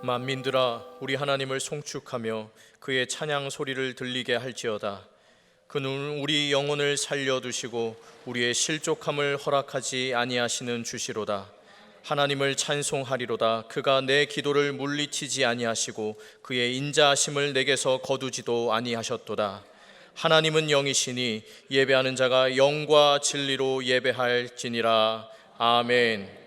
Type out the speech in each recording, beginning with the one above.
만민들아, 우리 하나님을 송축하며 그의 찬양 소리를 들리게 할지어다. 그는 우리 영혼을 살려두시고 우리의 실족함을 허락하지 아니하시는 주시로다. 하나님을 찬송하리로다. 그가 내 기도를 물리치지 아니하시고 그의 인자하심을 내게서 거두지도 아니하셨도다. 하나님은 영이시니 예배하는 자가 영과 진리로 예배할지니라. 아멘.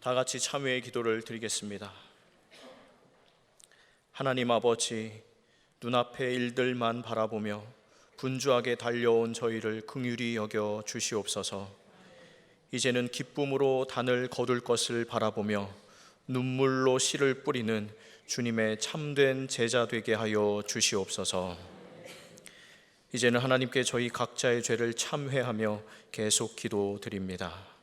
다 같이 참회의 기도를 드리겠습니다. 하나님 아버지, 눈앞의 일들만 바라보며 분주하게 달려온 저희를 긍휼히 여겨 주시옵소서. 이제는 기쁨으로 단을 거둘 것을 바라보며 눈물로 씨를 뿌리는 주님의 참된 제자 되게 하여 주시옵소서. 이제는 하나님께 저희 각자의 죄를 참회하며 계속 기도드립니다.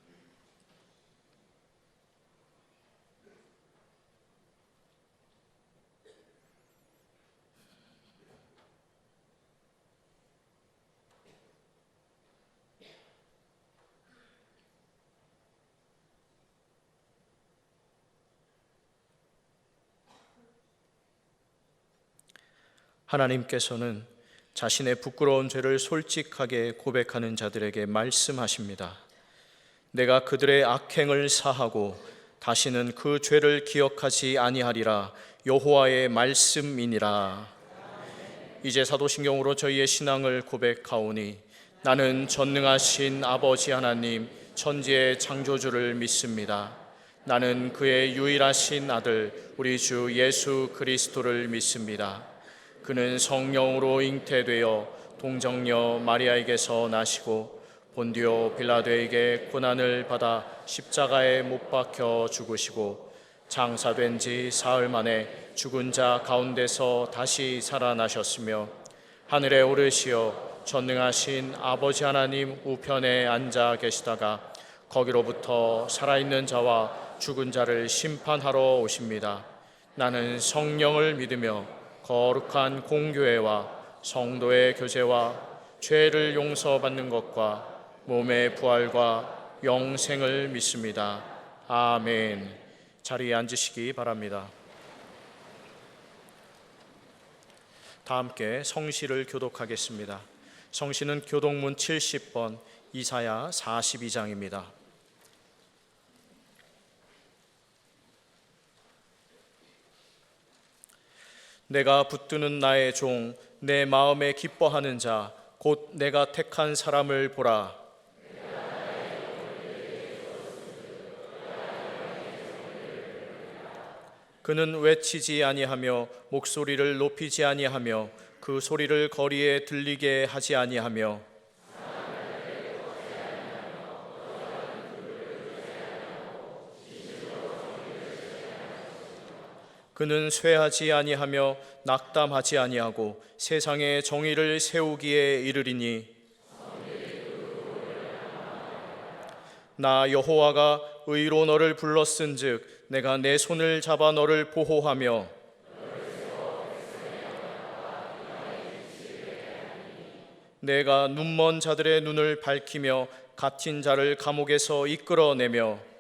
하나님께서는 자신의 부끄러운 죄를 솔직하게 고백하는 자들에게 말씀하십니다. 내가 그들의 악행을 사하고 다시는 그 죄를 기억하지 아니하리라. 여호와의 말씀이니라. 이제 사도신경으로 저희의 신앙을 고백하오니 나는 전능하신 아버지 하나님 천지의 창조주를 믿습니다. 나는 그의 유일하신 아들 우리 주 예수 그리스도를 믿습니다. 그는 성령으로 잉태되어 동정녀 마리아에게서 나시고 본디오 빌라도에게 고난을 받아 십자가에 못 박혀 죽으시고 장사된 지 사흘 만에 죽은 자 가운데서 다시 살아나셨으며 하늘에 오르시어 전능하신 아버지 하나님 우편에 앉아 계시다가 거기로부터 살아있는 자와 죽은 자를 심판하러 오십니다. 나는 성령을 믿으며 거룩한 공교회와 성도의 교제와 죄를 용서받는 것과 몸의 부활과 영생을 믿습니다. 아멘. 자리에 앉으시기 바랍니다. 다 함께 성시를 교독하겠습니다. 성시는 교독문 70번, 이사야 42장입니다. 내가 붙드는 나의 종, 내 마음에 기뻐하는 자, 곧 내가 택한 사람을 보라. 그는 외치지 아니하며 목소리를 높이지 아니하며 그 소리를 거리에 들리게 하지 아니하며 그는 쇠하지 아니하며 낙담하지 아니하고 세상에 정의를 세우기에 이르리니 나 여호와가 의로 너를 불렀은즉 내가 내 손을 잡아 너를 보호하며 내가 눈먼 자들의 눈을 밝히며 갇힌 자를 감옥에서 이끌어내며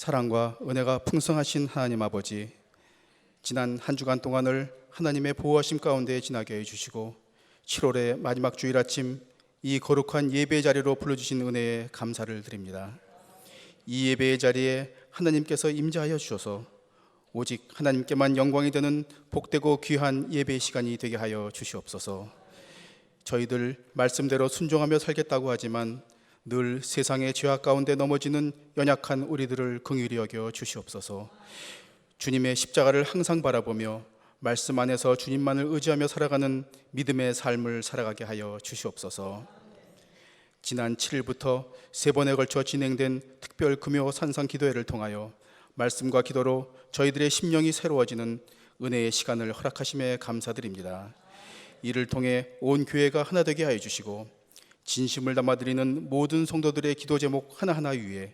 사랑과 은혜가 풍성하신 하나님 아버지, 지난 한 주간 동안을 하나님의 보호하심 가운데 지나게 해주시고 7월의 마지막 주일 아침 이 거룩한 예배의 자리로 불러주신 은혜에 감사를 드립니다. 이 예배의 자리에 하나님께서 임재하여 주셔서 오직 하나님께만 영광이 되는 복되고 귀한 예배의 시간이 되게 하여 주시옵소서. 저희들 말씀대로 순종하며 살겠다고 하지만 늘 세상의 죄악 가운데 넘어지는 연약한 우리들을 긍휼히 여겨 주시옵소서. 주님의 십자가를 항상 바라보며 말씀 안에서 주님만을 의지하며 살아가는 믿음의 삶을 살아가게 하여 주시옵소서. 지난 7일부터 3번에 걸쳐 진행된 특별 금요 산상 기도회를 통하여 말씀과 기도로 저희들의 심령이 새로워지는 은혜의 시간을 허락하심에 감사드립니다. 이를 통해 온 교회가 하나 되게 하여 주시고 진심을 담아드리는 모든 성도들의 기도 제목 하나하나 위에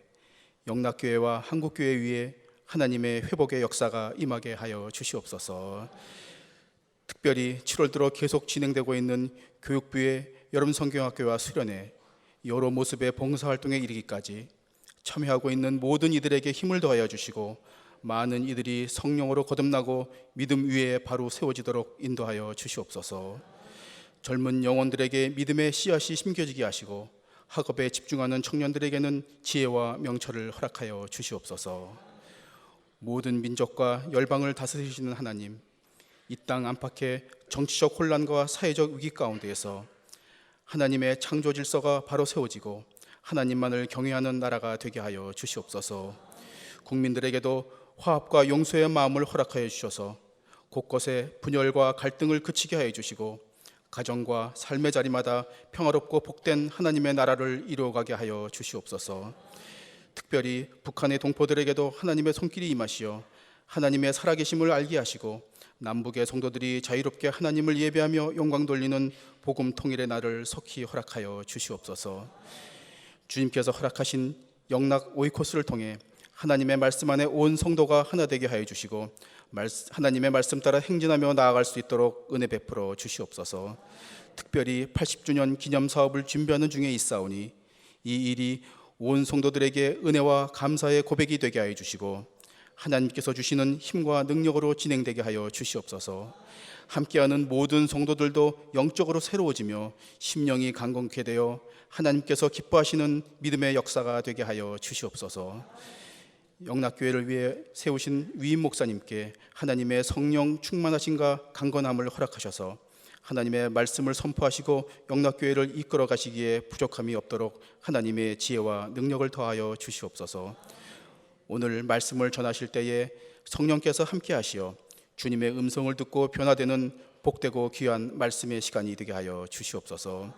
영락교회와 한국교회 위에 하나님의 회복의 역사가 임하게 하여 주시옵소서. 특별히 7월 들어 계속 진행되고 있는 교육부의 여름 성경학교와 수련회 여러 모습의 봉사활동에 이르기까지 참여하고 있는 모든 이들에게 힘을 더하여 주시고 많은 이들이 성령으로 거듭나고 믿음 위에 바로 세워지도록 인도하여 주시옵소서. 젊은 영혼들에게 믿음의 씨앗이 심겨지게 하시고 학업에 집중하는 청년들에게는 지혜와 명철을 허락하여 주시옵소서. 모든 민족과 열방을 다스리시는 하나님, 이 땅 안팎의 정치적 혼란과 사회적 위기 가운데에서 하나님의 창조 질서가 바로 세워지고 하나님만을 경외하는 나라가 되게 하여 주시옵소서. 국민들에게도 화합과 용서의 마음을 허락하여 주셔서 곳곳에 분열과 갈등을 그치게 하여 주시고 가정과 삶의 자리마다 평화롭고 복된 하나님의 나라를 이루어가게 하여 주시옵소서. 특별히 북한의 동포들에게도 하나님의 손길이 임하시어 하나님의 살아계심을 알게 하시고 남북의 성도들이 자유롭게 하나님을 예배하며 영광 돌리는 복음 통일의 날을 속히 허락하여 주시옵소서. 주님께서 허락하신 영락 오이코스를 통해 하나님의 말씀 안에 온 성도가 하나 되게 하여 주시고 하나님의 말씀 따라 행진하며 나아갈 수 있도록 은혜 베풀어 주시옵소서. 특별히 80주년 기념 사업을 준비하는 중에 있사오니 이 일이 온 성도들에게 은혜와 감사의 고백이 되게 하여 주시고 하나님께서 주시는 힘과 능력으로 진행되게 하여 주시옵소서. 함께하는 모든 성도들도 영적으로 새로워지며 심령이 강건케 되어 하나님께서 기뻐하시는 믿음의 역사가 되게 하여 주시옵소서. 영락교회를 위해 세우신 위임 목사님께 하나님의 성령 충만하심과 강건함을 허락하셔서 하나님의 말씀을 선포하시고 영락교회를 이끌어 가시기에 부족함이 없도록 하나님의 지혜와 능력을 더하여 주시옵소서. 오늘 말씀을 전하실 때에 성령께서 함께 하시어 주님의 음성을 듣고 변화되는 복되고 귀한 말씀의 시간이 되게 하여 주시옵소서.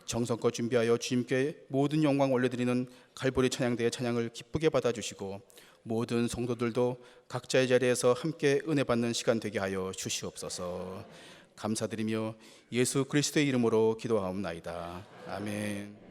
정성껏 준비하여 주님께 모든 영광 올려드리는 갈보리 찬양대의 찬양을 기쁘게 받아주시고 모든 성도들도 각자의 자리에서 함께 은혜 받는 시간 되게 하여 주시옵소서. 감사드리며 예수 그리스도의 이름으로 기도하옵나이다. 아멘.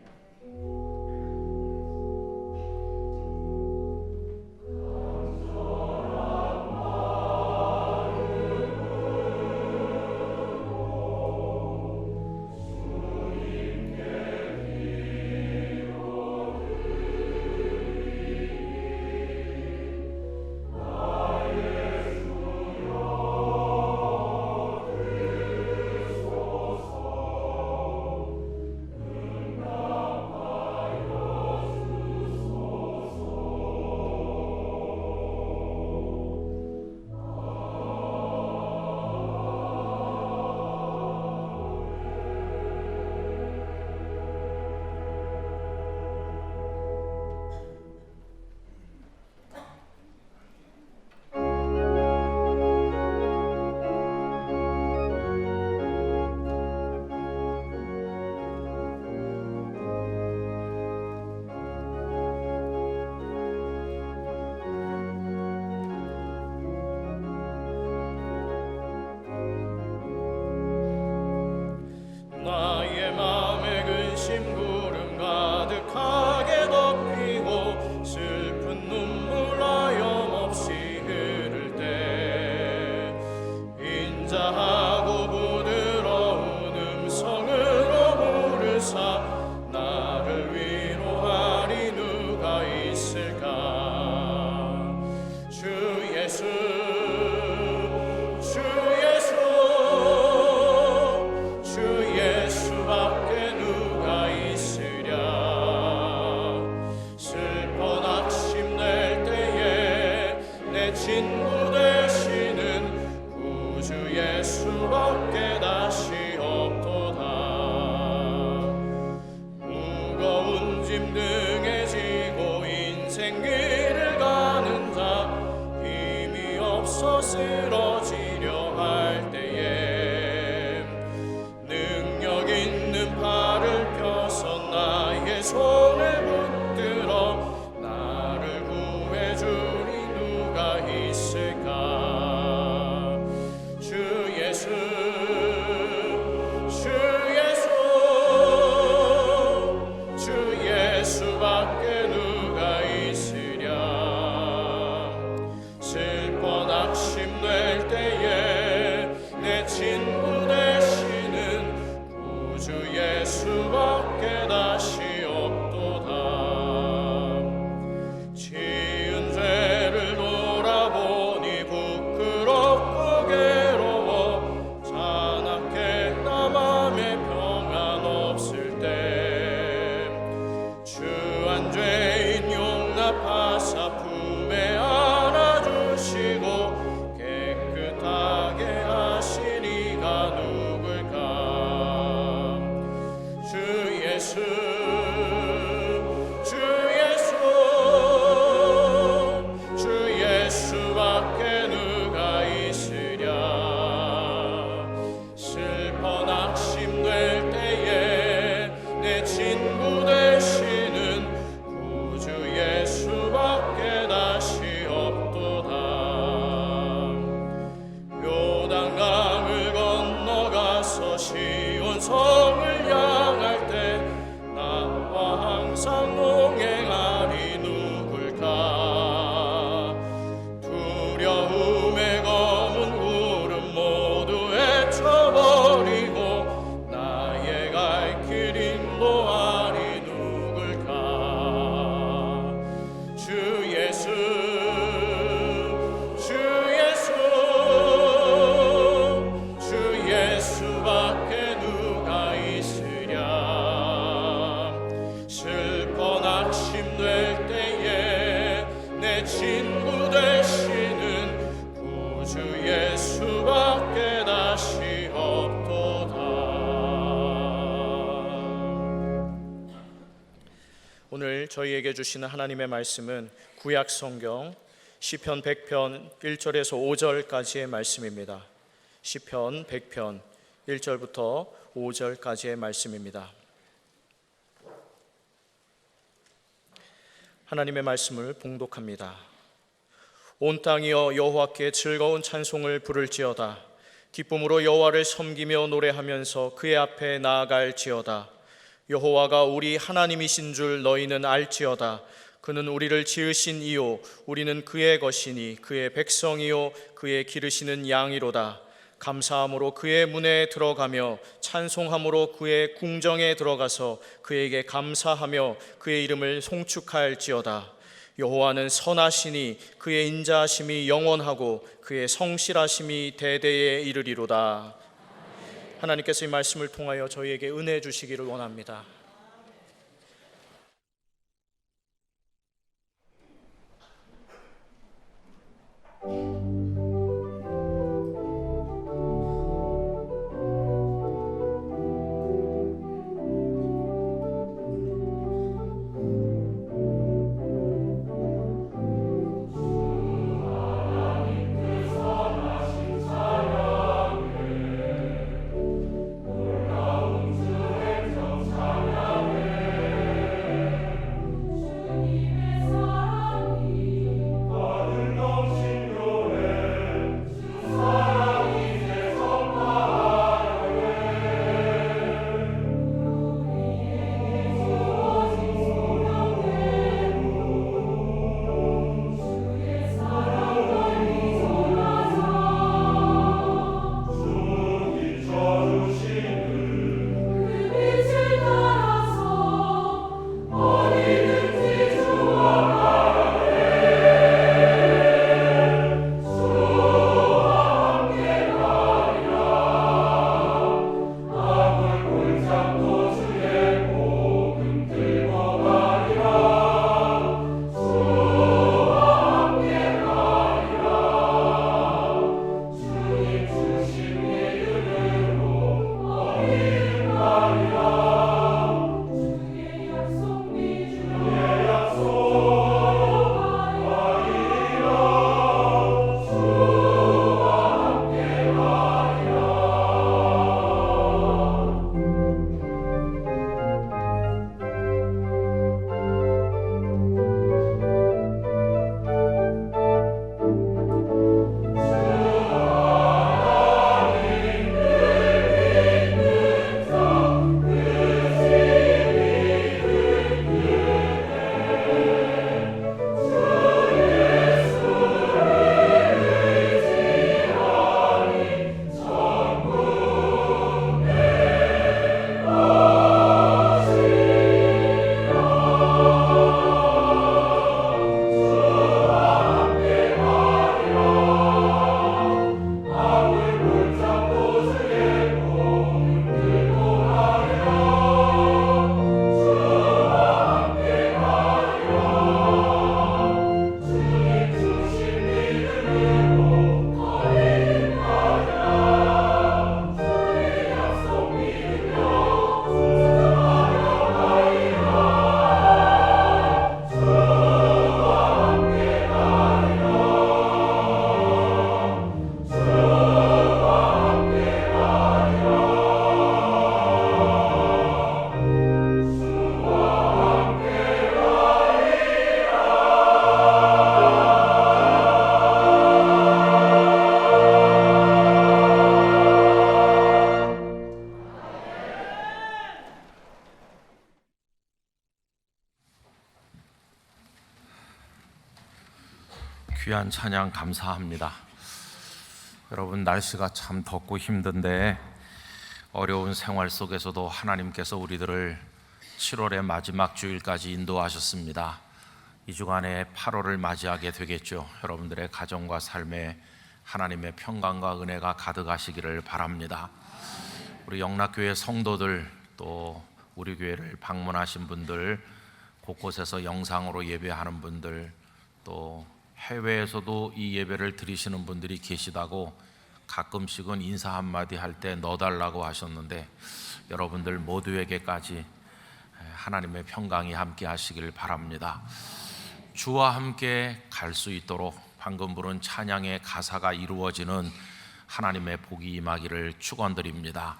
손을 붙들어 나를 구해주리 누가 있을 죄인 용납하사 품에 안아주시고 깨끗하게 하신 이가 누굴까? 주 예수, 주 예수, 주 예수밖에 누가 있으랴. 슬퍼 낙심될 때에 내 친구 되시는 구주 예수밖에 다시 없도다. 요단강을 건너가서 시온성을 향할 때 나와 항상 동행하리 누굴까? 두려움의 검은 구름 모두 헤쳐버리고 나의 갈 길 인도하리 누굴까? 주 예수, 주 예수, 주 예수밖에 누가 있으랴. 슬퍼 낙심될 때에 내 친구 되시는 구주 예수밖에 다시 없도다. 오늘 저희에게 주시는 하나님의 말씀은 구약 성경 시편 100편 1절에서 5절까지의 말씀입니다. 시편 100편 1절부터 5절까지의 말씀입니다. 하나님의 말씀을 봉독합니다. 온 땅이여 여호와께 즐거운 찬송을 부를지어다. 기쁨으로 여호와를 섬기며 노래하면서 그의 앞에 나아갈지어다. 여호와가 우리 하나님이신 줄 너희는 알지어다. 그는 우리를 지으신 이요 우리는 그의 것이니 그의 백성이요 그의 기르시는 양이로다. 감사함으로 그의 문에 들어가며 찬송함으로 그의 궁정에 들어가서 그에게 감사하며 그의 이름을 송축할지어다. 여호와는 선하시니 그의 인자하심이 영원하고 그의 성실하심이 대대에 이르리로다. 하나님께서 이 말씀을 통하여 저희에게 은혜 주시기를 원합니다. 놀라운 주의 정찬을 귀한 찬양 감사합니다. 여러분, 날씨가 참 덥고 힘든데 어려운 생활 속에서도 하나님께서 우리들을 7월의 마지막 주일까지 인도하셨습니다. 이 주간에 8월을 맞이하게 되겠죠. 여러분들의 가정과 삶에 하나님의 평강과 은혜가 가득하시기를 바랍니다. 우리 영락교회 성도들, 또 우리 교회를 방문하신 분들, 곳곳에서 영상으로 예배하는 분들, 또 해외에서도 이 예배를 드리시는 분들이 계시다고 가끔씩은 인사 한마디 할 때 넣어달라고 하셨는데, 여러분들 모두에게까지 하나님의 평강이 함께 하시길 바랍니다. 주와 함께 갈 수 있도록 방금 부른 찬양의 가사가 이루어지는 하나님의 복이 임하기를 축원드립니다.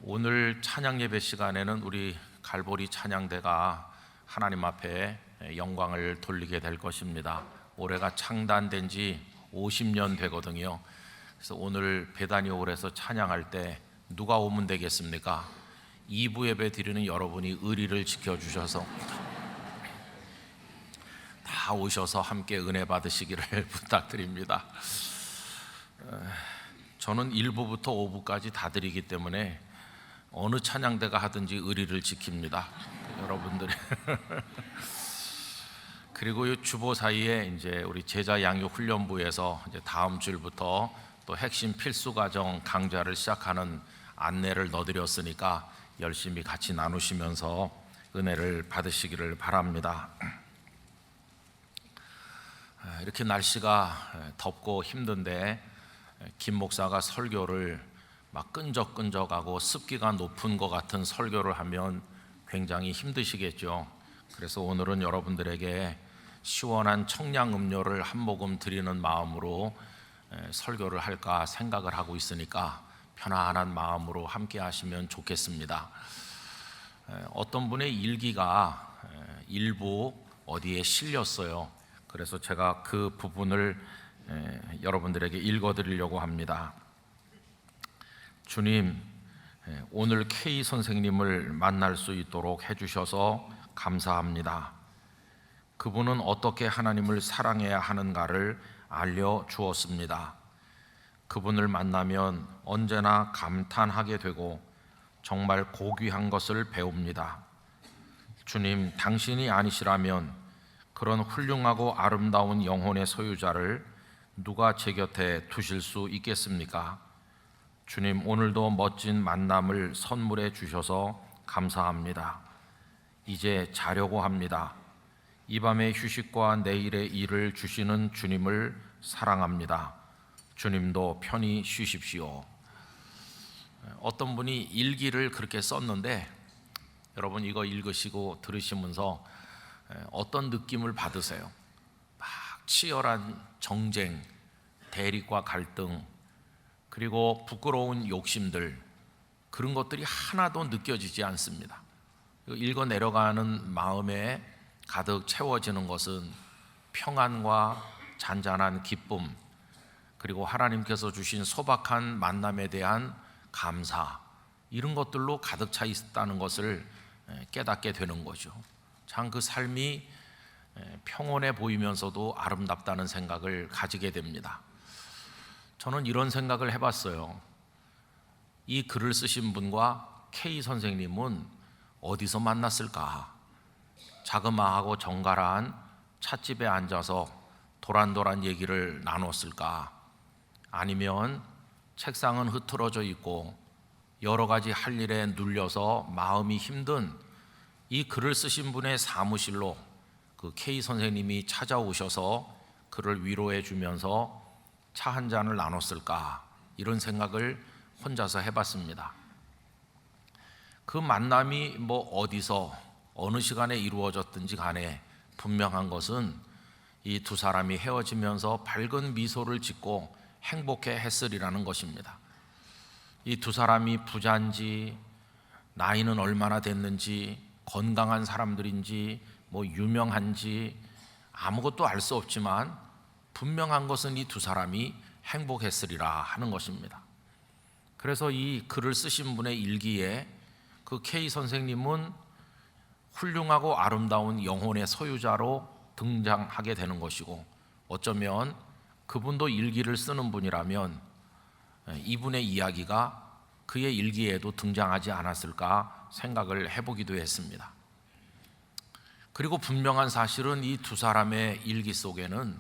오늘 찬양 예배 시간에는 우리 갈보리 찬양대가 하나님 앞에 영광을 돌리게 될 것입니다. 올해가 창단된 지 50년 되거든요. 그래서 오늘 베다니홀에서 찬양할 때 누가 오면 되겠습니까? 2부 예배 드리는 여러분이 의리를 지켜주셔서 다 오셔서 함께 은혜 받으시기를 부탁드립니다. 저는 1부부터 5부까지 다 드리기 때문에 어느 찬양대가 하든지 의리를 지킵니다. 여러분들이 그리고 이 주보 사이에 이제 우리 제자 양육 훈련부에서 이제 다음 주부터 또 핵심 필수 과정 강좌를 시작하는 안내를 넣어드렸으니까 열심히 같이 나누시면서 은혜를 받으시기를 바랍니다. 이렇게 날씨가 덥고 힘든데 김 목사가 설교를 막 끈적끈적하고 습기가 높은 것 같은 설교를 하면 굉장히 힘드시겠죠. 그래서 오늘은 여러분들에게 시원한 청량 음료를 한 모금 드리는 마음으로 설교를 할까 생각을 하고 있으니까 편안한 마음으로 함께 하시면 좋겠습니다. 어떤 분의 일기가 일부 어디에 실렸어요. 그래서 제가 그 부분을 여러분들에게 읽어드리려고 합니다. 주님, 오늘 K 선생님을 만날 수 있도록 해주셔서 감사합니다. 그분은 어떻게 하나님을 사랑해야 하는가를 알려주었습니다. 그분을 만나면 언제나 감탄하게 되고 정말 고귀한 것을 배웁니다. 주님, 당신이 아니시라면 그런 훌륭하고 아름다운 영혼의 소유자를 누가 제 곁에 두실 수 있겠습니까? 주님, 오늘도 멋진 만남을 선물해 주셔서 감사합니다. 이제 자려고 합니다. 이 밤의 휴식과 내일의 일을 주시는 주님을 사랑합니다. 주님도 편히 쉬십시오. 어떤 분이 일기를 그렇게 썼는데, 여러분 이거 읽으시고 들으시면서 어떤 느낌을 받으세요? 막 치열한 정쟁, 대립과 갈등, 그리고 부끄러운 욕심들, 그런 것들이 하나도 느껴지지 않습니다. 읽어 내려가는 마음에 가득 채워지는 것은 평안과 잔잔한 기쁨, 그리고 하나님께서 주신 소박한 만남에 대한 감사, 이런 것들로 가득 차 있다는 것을 깨닫게 되는 거죠. 참 그 삶이 평온해 보이면서도 아름답다는 생각을 가지게 됩니다. 저는 이런 생각을 해봤어요. 이 글을 쓰신 분과 K 선생님은 어디서 만났을까? 자그마하고 정갈한 찻집에 앉아서 도란도란 얘기를 나눴을까? 아니면 책상은 흐트러져 있고 여러 가지 할 일에 눌려서 마음이 힘든 이 글을 쓰신 분의 사무실로 그 K 선생님이 찾아오셔서 그를 위로해 주면서 차 한 잔을 나눴을까? 이런 생각을 혼자서 해봤습니다. 그 만남이 뭐 어디서 어느 시간에 이루어졌든지 간에 분명한 것은 이 두 사람이 헤어지면서 밝은 미소를 짓고 행복해 했으리라는 것입니다. 이 두 사람이 부자인지, 나이는 얼마나 됐는지, 건강한 사람들인지, 뭐 유명한지 아무것도 알 수 없지만 분명한 것은 이 두 사람이 행복했으리라 하는 것입니다. 그래서 이 글을 쓰신 분의 일기에 그 K 선생님은 훌륭하고 아름다운 영혼의 소유자로 등장하게 되는 것이고, 어쩌면 그분도 일기를 쓰는 분이라면 이분의 이야기가 그의 일기에도 등장하지 않았을까 생각을 해보기도 했습니다. 그리고 분명한 사실은 이 두 사람의 일기 속에는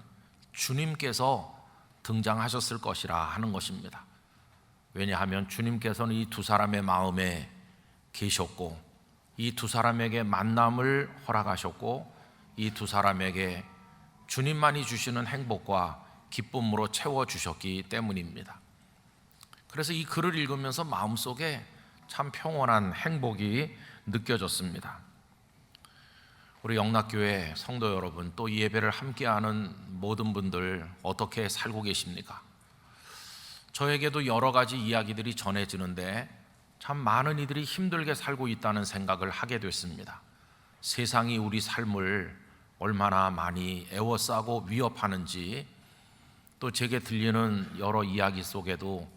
주님께서 등장하셨을 것이라 하는 것입니다. 왜냐하면 주님께서는 이 두 사람의 마음에 계셨고 이 두 사람에게 만남을 허락하셨고 이 두 사람에게 주님만이 주시는 행복과 기쁨으로 채워주셨기 때문입니다. 그래서 이 글을 읽으면서 마음속에 참 평온한 행복이 느껴졌습니다. 우리 영락교회 성도 여러분, 또 이 예배를 함께하는 모든 분들 어떻게 살고 계십니까? 저에게도 여러 가지 이야기들이 전해지는데 참 많은 이들이 힘들게 살고 있다는 생각을 하게 됐습니다. 세상이 우리 삶을 얼마나 많이 애워싸고 위협하는지, 또 제게 들리는 여러 이야기 속에도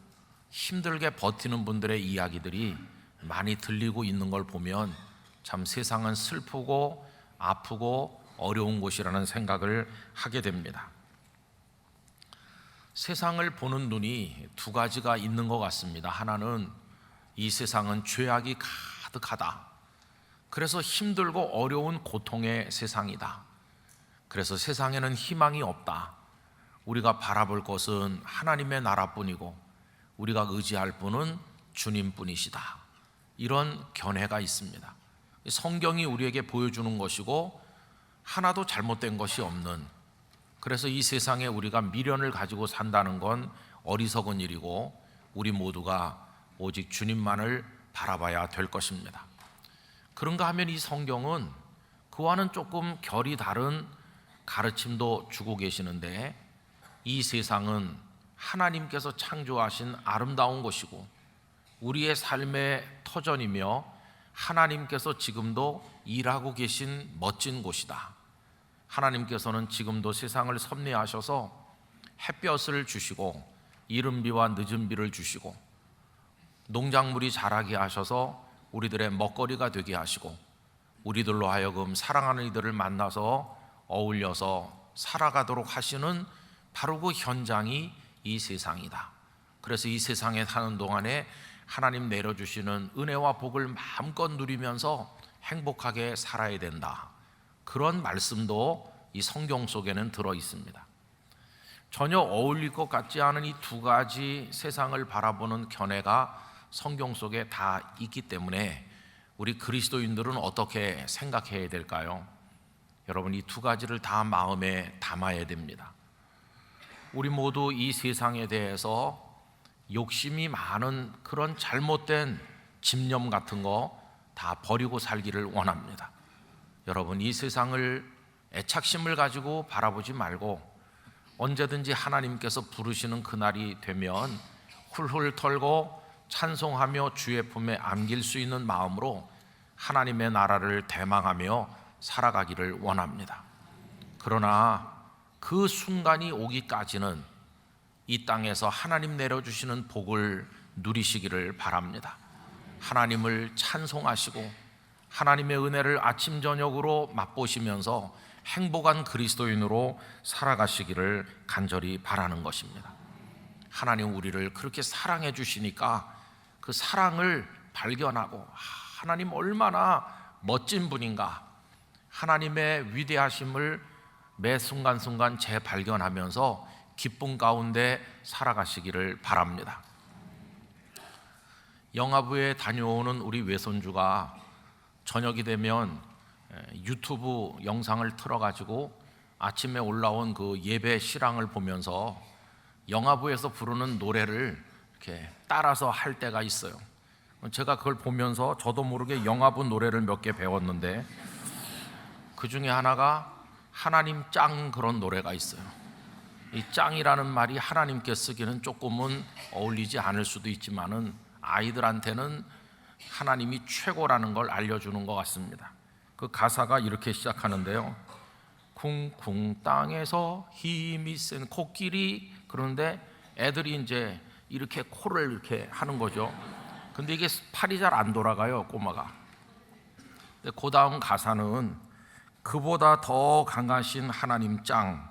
힘들게 버티는 분들의 이야기들이 많이 들리고 있는 걸 보면 참 세상은 슬프고 아프고 어려운 곳이라는 생각을 하게 됩니다. 세상을 보는 눈이 두 가지가 있는 것 같습니다. 하나는 이 세상은 죄악이 가득하다. 그래서 힘들고 어려운 고통의 세상이다. 그래서 세상에는 희망이 없다. 우리가 바라볼 것은 하나님의 나라뿐이고 우리가 의지할 분은 주님뿐이시다. 이런 견해가 있습니다. 성경이 우리에게 보여주는 것이고 하나도 잘못된 것이 없는, 그래서 이 세상에 우리가 미련을 가지고 산다는 건 어리석은 일이고 우리 모두가 오직 주님만을 바라봐야 될 것입니다. 그런가 하면 이 성경은 그와는 조금 결이 다른 가르침도 주고 계시는데, 이 세상은 하나님께서 창조하신 아름다운 곳이고 우리의 삶의 터전이며 하나님께서 지금도 일하고 계신 멋진 곳이다. 하나님께서는 지금도 세상을 섭리하셔서 햇볕을 주시고 이른 비와 늦은 비를 주시고 농작물이 자라게 하셔서 우리들의 먹거리가 되게 하시고 우리들로 하여금 사랑하는 이들을 만나서 어울려서 살아가도록 하시는 바로 그 현장이 이 세상이다. 그래서 이 세상에 사는 동안에 하나님 내려주시는 은혜와 복을 마음껏 누리면서 행복하게 살아야 된다. 그런 말씀도 이 성경 속에는 들어 있습니다. 전혀 어울릴 것 같지 않은 이 두 가지 세상을 바라보는 견해가 성경 속에 다 있기 때문에 우리 그리스도인들은 어떻게 생각해야 될까요? 여러분, 이 두 가지를 다 마음에 담아야 됩니다. 우리 모두 이 세상에 대해서 욕심이 많은 그런 잘못된 집념 같은 거 다 버리고 살기를 원합니다. 여러분, 이 세상을 애착심을 가지고 바라보지 말고 언제든지 하나님께서 부르시는 그날이 되면 훌훌 털고 찬송하며 주의 품에 안길 수 있는 마음으로 하나님의 나라를 대망하며 살아가기를 원합니다. 그러나 그 순간이 오기까지는 이 땅에서 하나님 내려주시는 복을 누리시기를 바랍니다. 하나님을 찬송하시고 하나님의 은혜를 아침 저녁으로 맛보시면서 행복한 그리스도인으로 살아가시기를 간절히 바라는 것입니다. 하나님 우리를 그렇게 사랑해 주시니까 그 사랑을 발견하고 하나님 얼마나 멋진 분인가, 하나님의 위대하심을 매 순간순간 재발견하면서 기쁨 가운데 살아가시기를 바랍니다. 영화부에 다녀오는 우리 외손주가 저녁이 되면 유튜브 영상을 틀어가지고 아침에 올라온 그 예배 실황을 보면서 영화부에서 부르는 노래를 이렇게 따라서 할 때가 있어요. 제가 그걸 보면서 저도 모르게 영화부 노래를 몇 개 배웠는데 그 중에 하나가 하나님 짱, 그런 노래가 있어요. 이 짱이라는 말이 하나님께 쓰기는 조금은 어울리지 않을 수도 있지만은 아이들한테는 하나님이 최고라는 걸 알려주는 것 같습니다. 그 가사가 이렇게 시작하는데요. 쿵쿵 땅에서 힘이 센 코끼리, 그런데 애들이 이제 이렇게 코를 이렇게 하는 거죠. 근데 이게 팔이 잘 안 돌아가요, 꼬마가. 근데 그 다음 가사는 그보다 더 강하신 하나님 짱,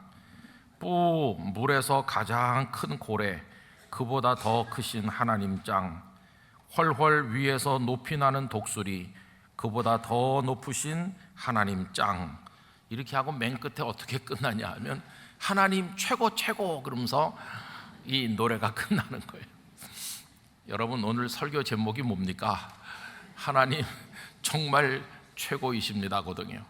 물에서 가장 큰 고래, 그보다 더 크신 하나님 짱, 훨훨 위에서 높이 나는 독수리, 그보다 더 높으신 하나님 짱. 이렇게 하고 맨 끝에 어떻게 끝나냐 하면 하나님 최고 최고 그러면서 이 노래가 끝나는 거예요. 여러분, 오늘 설교 제목이 뭡니까? 하나님 정말 최고이십니다거든요.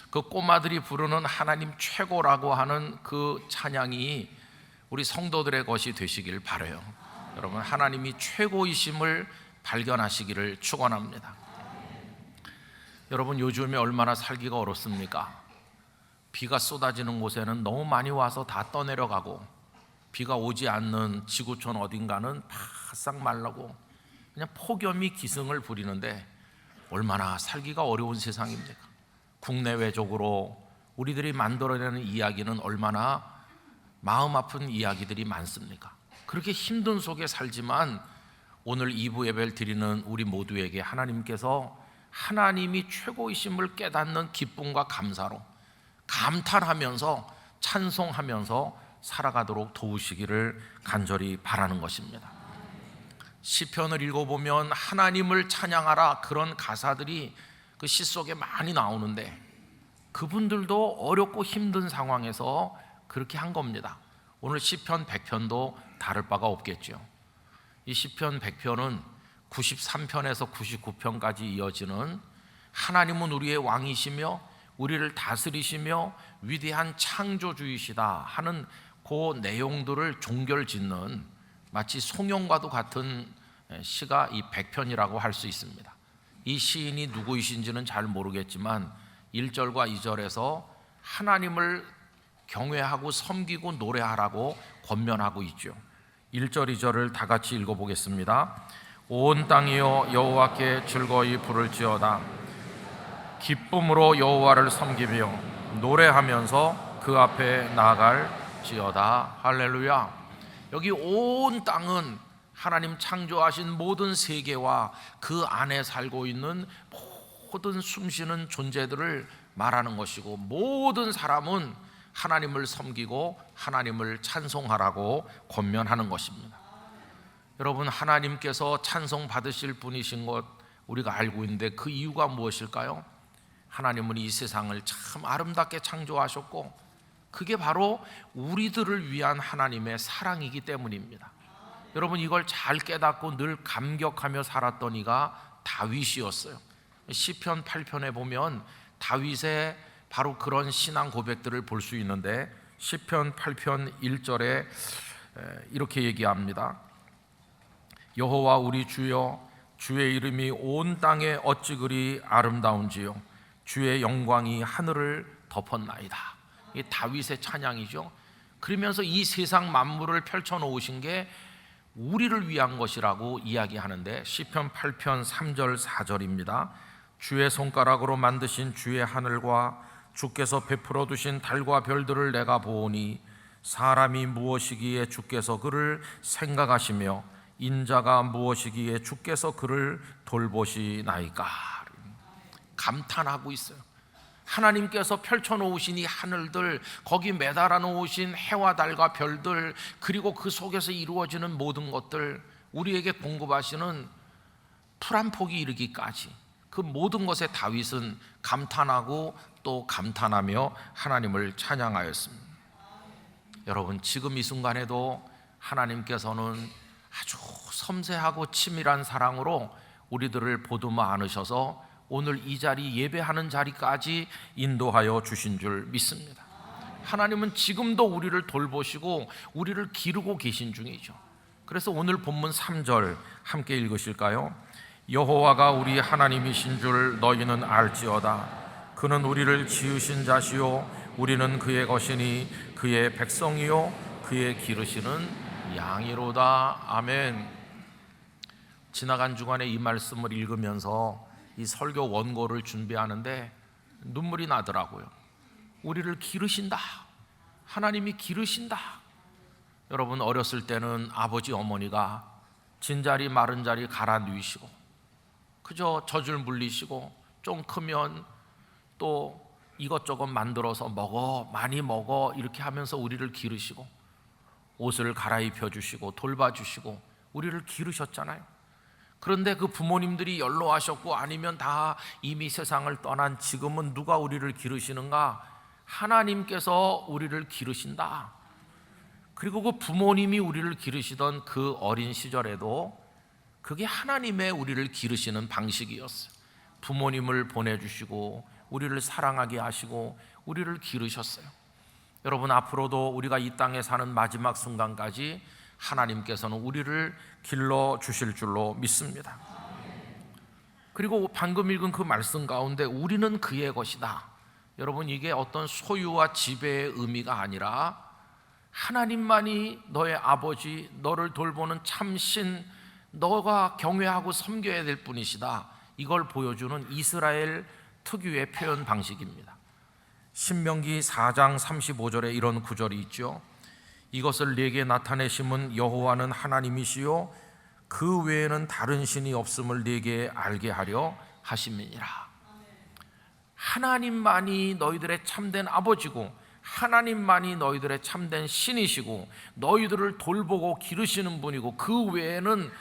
그 꼬마들이 부르는 하나님 최고라고 하는 그 찬양이 우리 성도들의 것이 되시길 바라요. 여러분, 하나님이 최고이심을 발견하시기를 축원합니다. 여러분, 요즘에 얼마나 살기가 어렵습니까? 비가 쏟아지는 곳에는 너무 많이 와서 다 떠내려가고, 비가 오지 않는 지구촌 어딘가는 바싹 말라고 그냥 폭염이 기승을 부리는데 얼마나 살기가 어려운 세상입니까? 국내외적으로 우리들이 만들어내는 이야기는 얼마나 마음 아픈 이야기들이 많습니까? 그렇게 힘든 속에 살지만 오늘 2부 예배를 드리는 우리 모두에게 하나님께서 하나님이 최고이심을 깨닫는 기쁨과 감사로 감탄하면서 찬송하면서 살아가도록 도우시기를 간절히 바라는 것입니다. 시편을 읽어보면 하나님을 찬양하라, 그런 가사들이 그 시 속에 많이 나오는데 그분들도 어렵고 힘든 상황에서 그렇게 한 겁니다. 오늘 시편 100편도 다를 바가 없겠죠. 이 시편 100편은 93편에서 99편까지 이어지는 하나님은 우리의 왕이시며 우리를 다스리시며 위대한 창조주이시다 하는 그 내용들을 종결짓는 마치 송영과도 같은 시가 이 100편이라고 할 수 있습니다. 이 시인이 누구이신지는 잘 모르겠지만 1절과 2절에서 하나님을 경외하고 섬기고 노래하라고 권면하고 있죠. 1절 2절을 다 같이 읽어보겠습니다. 온 땅이여 여호와께 즐거이 부를지어다. 기쁨으로 여호와를 섬기며 노래하면서 그 앞에 나아갈지어다. 할렐루야. 여기 온 땅은 하나님 창조하신 모든 세계와 그 안에 살고 있는 모든 숨쉬는 존재들을 말하는 것이고, 모든 사람은 하나님을 섬기고 하나님을 찬송하라고 권면하는 것입니다. 여러분, 하나님께서 찬송 받으실 분이신 것 우리가 알고 있는데 그 이유가 무엇일까요? 하나님은 이 세상을 참 아름답게 창조하셨고 그게 바로 우리들을 위한 하나님의 사랑이기 때문입니다. 여러분, 이걸 잘 깨닫고 늘 감격하며 살았던 이가 다윗이었어요. 시편 8편에 보면 다윗의 바로 그런 신앙 고백들을 볼 수 있는데 시편 8편 1절에 이렇게 얘기합니다. 여호와 우리 주여, 주의 이름이 온 땅에 어찌 그리 아름다운지요, 주의 영광이 하늘을 덮었나이다. 이 다윗의 찬양이죠. 그러면서 이 세상 만물을 펼쳐놓으신 게 우리를 위한 것이라고 이야기하는데 시편 8편 3절 4절입니다. 주의 손가락으로 만드신 주의 하늘과 주께서 베풀어 두신 달과 별들을 내가 보오니 사람이 무엇이기에 주께서 그를 생각하시며 인자가 무엇이기에 주께서 그를 돌보시나이까. 감탄하고 있어요. 하나님께서 펼쳐놓으신 이 하늘들, 거기 매달아 놓으신 해와 달과 별들, 그리고 그 속에서 이루어지는 모든 것들, 우리에게 공급하시는 풀 한 폭이 이르기까지 그 모든 것에 다윗은 감탄하고 또 감탄하며 하나님을 찬양하였습니다. 여러분, 지금 이 순간에도 하나님께서는 아주 섬세하고 치밀한 사랑으로 우리들을 보듬어 안으셔서 오늘 이 자리, 예배하는 자리까지 인도하여 주신 줄 믿습니다. 하나님은 지금도 우리를 돌보시고 우리를 기르고 계신 중이죠. 그래서 오늘 본문 3절 함께 읽으실까요? 여호와가 우리 하나님이신 줄 너희는 알지어다. 그는 우리를 지으신 자시요 우리는 그의 것이니 그의 백성이요 그의 기르시는 양이로다. 아멘. 지나간 주간에 이 말씀을 읽으면서 이 설교 원고를 준비하는데 눈물이 나더라고요. 우리를 기르신다. 하나님이 기르신다. 여러분, 어렸을 때는 아버지 어머니가 진자리 마른 자리 갈아 누이시고 그저 젖을 물리시고 좀 크면 또 이것저것 만들어서 먹어, 많이 먹어 이렇게 하면서 우리를 기르시고 옷을 갈아입혀 주시고 돌봐주시고 우리를 기르셨잖아요. 그런데 그 부모님들이 연로하셨고 아니면 다 이미 세상을 떠난 지금은 누가 우리를 기르시는가? 하나님께서 우리를 기르신다. 그리고 그 부모님이 우리를 기르시던 그 어린 시절에도 그게 하나님의 우리를 기르시는 방식이었어요. 부모님을 보내주시고 우리를 사랑하게 하시고 우리를 기르셨어요. 여러분, 앞으로도 우리가 이 땅에 사는 마지막 순간까지 하나님께서는 우리를 길러주실 줄로 믿습니다. 그리고 방금 읽은 그 말씀 가운데 우리는 그의 것이다. 여러분, 이게 어떤 소유와 지배의 의미가 아니라 하나님만이 너의 아버지, 너를 돌보는 참신, 너가 경외하고 섬겨야 될 분이시다. 이걸 보여주는 이스라엘 특유의 표현 방식입니다. 신명기 4장 35절에 이런 구절이 있죠. 이것을 내게 나타내심은 여호와는 하나님이시요 그 외에는 다른 신이 없음을 내게 알게 하려 하심이니라. 하나님만이 너희들의 참된 아버지고 하나님만이 너희들의 참된 신이시고 너희들을 돌보고 기르시는 분이고 그 외에는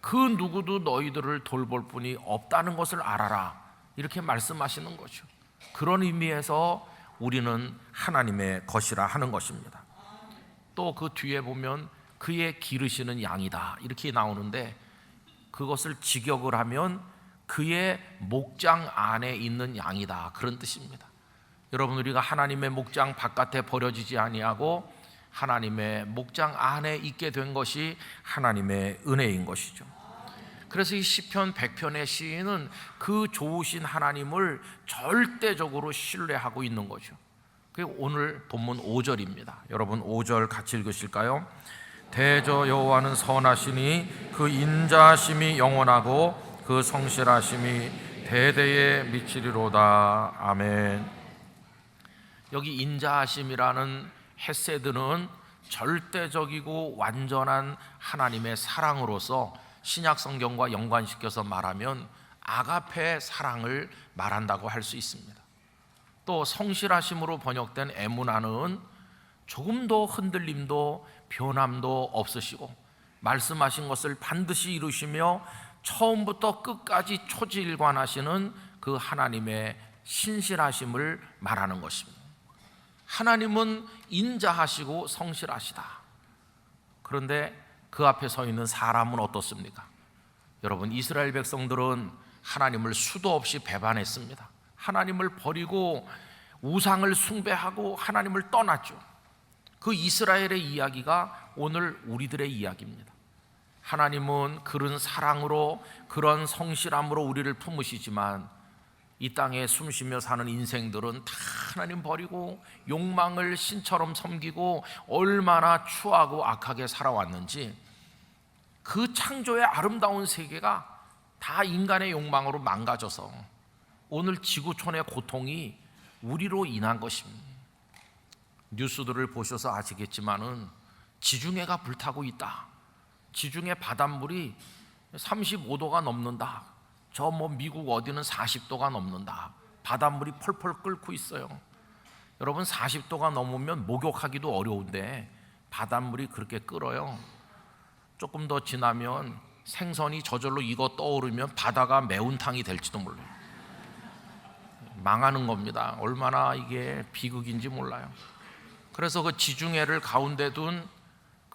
그 누구도 너희들을 돌볼 분이 없다는 것을 알아라. 이렇게 말씀하시는 거죠. 그런 의미에서 우리는 하나님의 것이라 하는 것입니다. 또 그 뒤에 보면 그의 기르시는 양이다 이렇게 나오는데 그것을 직역을 하면 그의 목장 안에 있는 양이다 그런 뜻입니다. 여러분, 우리가 하나님의 목장 바깥에 버려지지 아니하고 하나님의 목장 안에 있게 된 것이 하나님의 은혜인 것이죠. 그래서 이 시편 100편의 시인은 그 좋으신 하나님을 절대적으로 신뢰하고 있는 거죠. 그리고 오늘 본문 5절입니다. 여러분 5절 같이 읽으실까요? 대저 여호와는 선하시니 그 인자하심이 영원하고 그 성실하심이 대대에 미치리로다. 아멘. 여기 인자하심이라는 헤세드는 절대적이고 완전한 하나님의 사랑으로서 신약 성경과 연관시켜서 말하면 아가페 사랑을 말한다고 할 수 있습니다. 또 성실하심으로 번역된 에무나는 조금도 흔들림도 변함도 없으시고 말씀하신 것을 반드시 이루시며 처음부터 끝까지 초지일관하시는 그 하나님의 신실하심을 말하는 것입니다. 하나님은 인자하시고 성실하시다. 그런데 그 앞에 서 있는 사람은 어떻습니까? 여러분, 이스라엘 백성들은 하나님을 수도 없이 배반했습니다. 하나님을 버리고 우상을 숭배하고 하나님을 떠났죠. 그 이스라엘의 이야기가 오늘 우리들의 이야기입니다. 하나님은 그런 사랑으로 그런 성실함으로 우리를 품으시지만 이 땅에 숨쉬며 사는 인생들은 다 하나님 버리고 욕망을 신처럼 섬기고 얼마나 추하고 악하게 살아왔는지 그 창조의 아름다운 세계가 다 인간의 욕망으로 망가져서 오늘 지구촌의 고통이 우리로 인한 것입니다. 뉴스들을 보셔서 아시겠지만은 지중해가 불타고 있다. 지중해 바닷물이 35도가 넘는다. 저 미국 어디는 40도가 넘는다. 바닷물이 펄펄 끓고 있어요. 여러분, 40도가 넘으면 목욕하기도 어려운데 바닷물이 그렇게 끓어요. 조금 더 지나면 생선이 저절로 익어 떠오르면 바다가 매운탕이 될지도 몰라요. 망하는 겁니다. 얼마나 이게 비극인지 몰라요. 그래서 그 지중해를 가운데 둔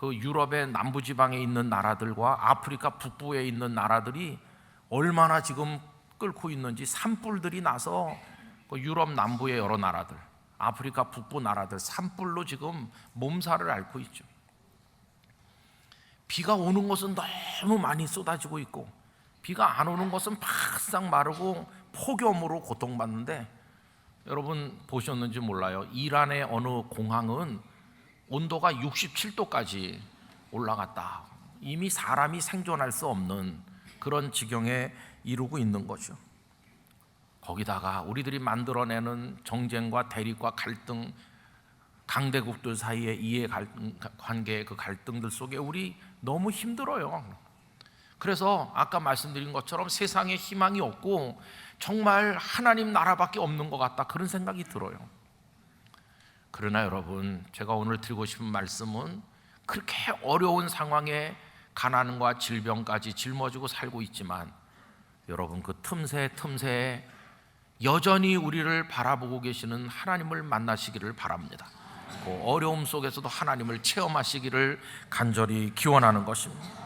그 유럽의 남부지방에 있는 나라들과 아프리카 북부에 있는 나라들이 얼마나 지금 끓고 있는지 산불들이 나서 그 유럽 남부의 여러 나라들, 아프리카 북부 나라들 산불로 지금 몸살을 앓고 있죠. 비가 오는 것은 너무 많이 쏟아지고 있고 비가 안 오는 것은 바싹 마르고 폭염으로 고통받는데 여러분 보셨는지 몰라요. 이란의 어느 공항은 온도가 67도까지 올라갔다. 이미 사람이 생존할 수 없는 그런 지경에 이르고 있는 거죠. 거기다가 우리들이 만들어내는 정쟁과 대립과 갈등, 강대국들 사이의 이해관계 그 갈등들 속에 우리 너무 힘들어요. 그래서 아까 말씀드린 것처럼 세상에 희망이 없고 정말 하나님 나라밖에 없는 것 같다, 그런 생각이 들어요. 그러나 여러분, 제가 오늘 드리고 싶은 말씀은 그렇게 어려운 상황에 가난과 질병까지 짊어지고 살고 있지만 여러분, 그 틈새에 여전히 우리를 바라보고 계시는 하나님을 만나시기를 바랍니다. 그 어려움 속에서도 하나님을 체험하시기를 간절히 기원하는 것입니다.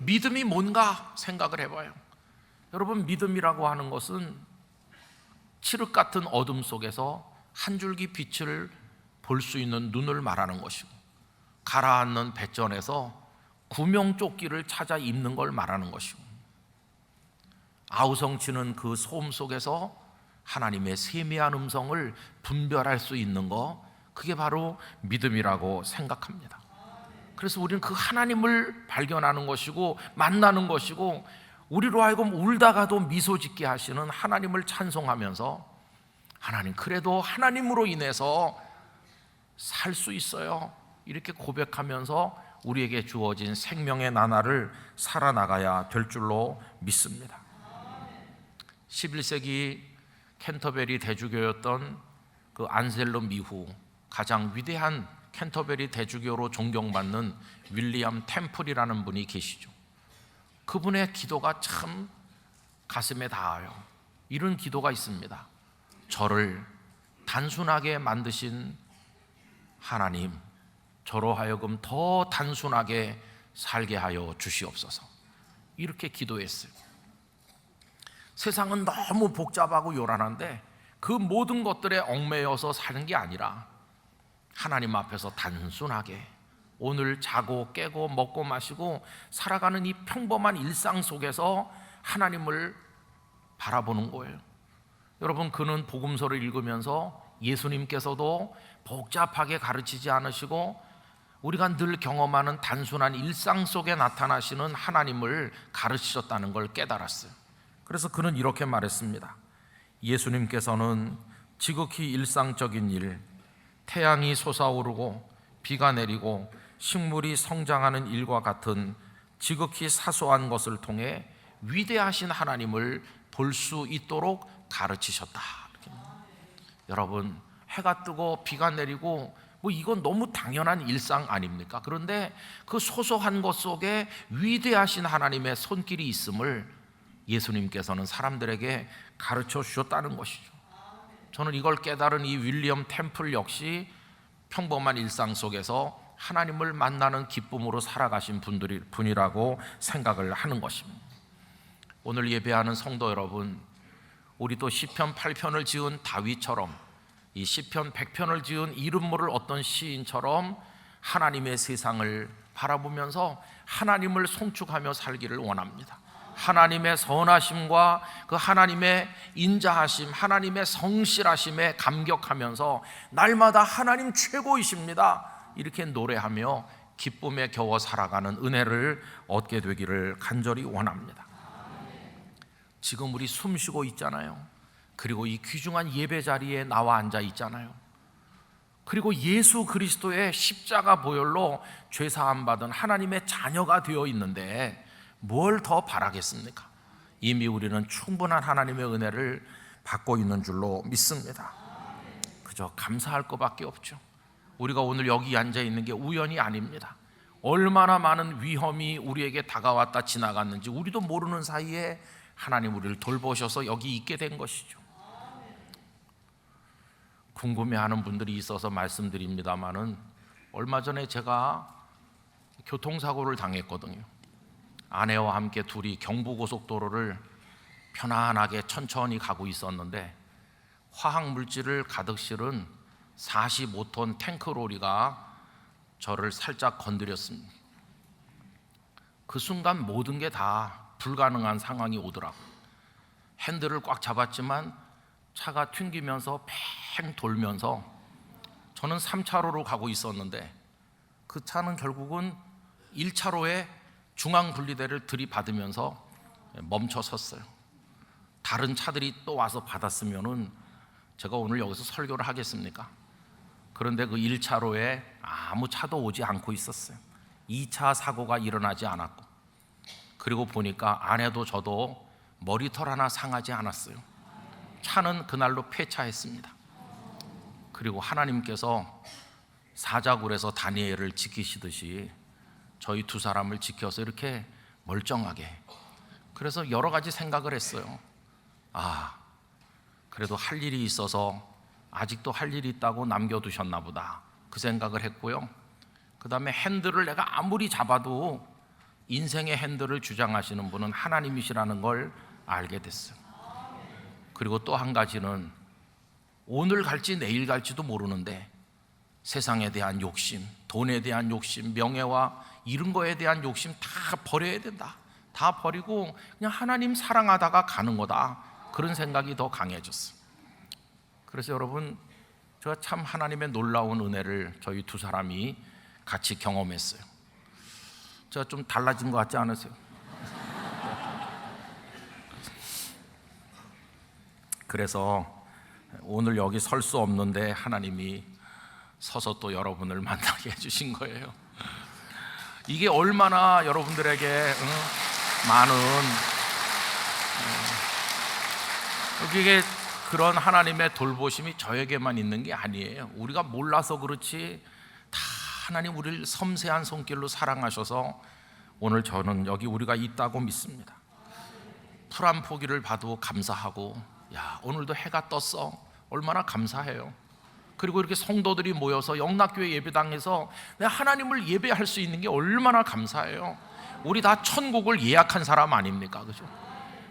믿음이 뭔가 생각을 해봐요. 여러분, 믿음이라고 하는 것은 칠흑 같은 어둠 속에서 한 줄기 빛을 볼 수 있는 눈을 말하는 것이고, 가라앉는 뱃전에서 구명조끼를 찾아 입는 걸 말하는 것이고, 아우성치는 그 소음 속에서 하나님의 세미한 음성을 분별할 수 있는 것, 그게 바로 믿음이라고 생각합니다. 그래서 우리는 그 하나님을 발견하는 것이고 만나는 것이고, 우리로 하여금 울다가도 미소 짓게 하시는 하나님을 찬송하면서, 하나님, 그래도 하나님으로 인해서 살 수 있어요, 이렇게 고백하면서 우리에게 주어진 생명의 나날을 살아나가야 될 줄로 믿습니다. 11세기 캔터베리 대주교였던 그 안셀름 이후 가장 위대한 캔터베리 대주교로 존경받는 윌리엄 템플이라는 분이 계시죠. 그분의 기도가 참 가슴에 닿아요. 이런 기도가 있습니다. 저를 단순하게 만드신 하나님, 저로 하여금 더 단순하게 살게 하여 주시옵소서, 이렇게 기도했어요. 세상은 너무 복잡하고 요란한데 그 모든 것들에 얽매여서 사는 게 아니라 하나님 앞에서 단순하게 오늘 자고 깨고 먹고 마시고 살아가는 이 평범한 일상 속에서 하나님을 바라보는 거예요. 여러분, 그는 복음서를 읽으면서 예수님께서도 복잡하게 가르치지 않으시고 우리가 늘 경험하는 단순한 일상 속에 나타나시는 하나님을 가르치셨다는 걸 깨달았어요. 그래서 그는 이렇게 말했습니다. 예수님께서는 지극히 일상적인 일, 태양이 솟아오르고 비가 내리고 식물이 성장하는 일과 같은 지극히 사소한 것을 통해 위대하신 하나님을 볼 수 있도록 가르치셨다. 여러분, 해가 뜨고 비가 내리고 이건 너무 당연한 일상 아닙니까? 그런데 그 소소한 것 속에 위대하신 하나님의 손길이 있음을 예수님께서는 사람들에게 가르쳐 주셨다는 것이죠. 저는 이걸 깨달은 이 윌리엄 템플 역시 평범한 일상 속에서 하나님을 만나는 기쁨으로 살아가신 분이라고 생각을 하는 것입니다. 오늘 예배하는 성도 여러분, 우리도 시편 8편을 지은 다윗처럼, 이 시편 100편을 지은 이름 모를 어떤 시인처럼 하나님의 세상을 바라보면서 하나님을 송축하며 살기를 원합니다. 하나님의 선하심과 그 하나님의 인자하심, 하나님의 성실하심에 감격하면서 날마다 하나님 최고이십니다, 이렇게 노래하며 기쁨에 겨워 살아가는 은혜를 얻게 되기를 간절히 원합니다. 지금 우리 숨 쉬고 있잖아요. 그리고 이 귀중한 예배 자리에 나와 앉아 있잖아요. 그리고 예수 그리스도의 십자가 보혈로 죄 사함 받은 하나님의 자녀가 되어 있는데 뭘 더 바라겠습니까? 이미 우리는 충분한 하나님의 은혜를 받고 있는 줄로 믿습니다. 그저 감사할 것밖에 없죠. 우리가 오늘 여기 앉아 있는 게 우연이 아닙니다. 얼마나 많은 위험이 우리에게 다가왔다 지나갔는지 우리도 모르는 사이에 하나님 우리를 돌보셔서 여기 있게 된 것이죠. 궁금해하는 분들이 있어서 말씀드립니다마는 얼마 전에 제가 교통사고를 당했거든요. 아내와 함께 둘이 경부고속도로를 편안하게 천천히 가고 있었는데 화학물질을 가득 실은 45톤 탱크로리가 저를 살짝 건드렸습니다. 그 순간 모든 게 다 불가능한 상황이 오더라고요. 핸들을 꽉 잡았지만 차가 튕기면서 팽 돌면서 저는 3차로로 가고 있었는데 그 차는 결국은 1차로에 중앙분리대를 들이받으면서 멈춰 섰어요. 다른 차들이 또 와서 받았으면은 제가 오늘 여기서 설교를 하겠습니까? 그런데 그 1차로에 아무 차도 오지 않고 있었어요. 2차 사고가 일어나지 않았고 그리고 보니까 아내도 저도 머리털 하나 상하지 않았어요. 차는 그날로 폐차했습니다. 그리고 하나님께서 사자굴에서 다니엘을 지키시듯이 저희 두 사람을 지켜서 이렇게 멀쩡하게, 그래서 여러 가지 생각을 했어요. 그래도 할 일이 있어서 아직도 할 일이 있다고 남겨두셨나 보다, 그 생각을 했고요. 그 다음에 핸들을 내가 아무리 잡아도 인생의 핸들을 주장하시는 분은 하나님이시라는 걸 알게 됐어요. 그리고 또 한 가지는 오늘 갈지 내일 갈지도 모르는데 세상에 대한 욕심, 돈에 대한 욕심, 명예와 이런 거에 대한 욕심 다 버려야 된다. 다 버리고 그냥 하나님 사랑하다가 가는 거다. 그런 생각이 더 강해졌어요. 그래서 여러분, 제가 참 하나님의 놀라운 은혜를 저희 두 사람이 같이 경험했어요. 제가 좀 달라진 것 같지 않으세요? 그래서 오늘 여기 설 수 없는데 하나님이 서서 또 여러분을 만나게 해주신 거예요. 이게 얼마나 여러분들에게 많은 이게 그런 하나님의 돌보심이 저에게만 있는 게 아니에요. 우리가 몰라서 그렇지 다 하나님 우리를 섬세한 손길로 사랑하셔서 오늘 저는 여기 우리가 있다고 믿습니다. 풀 한 포기를 봐도 감사하고, 야, 오늘도 해가 떴어, 얼마나 감사해요. 그리고 이렇게 성도들이 모여서 영락교회 예배당에서 하나님을 예배할 수 있는 게 얼마나 감사해요. 우리 다 천국을 예약한 사람 아닙니까? 그죠?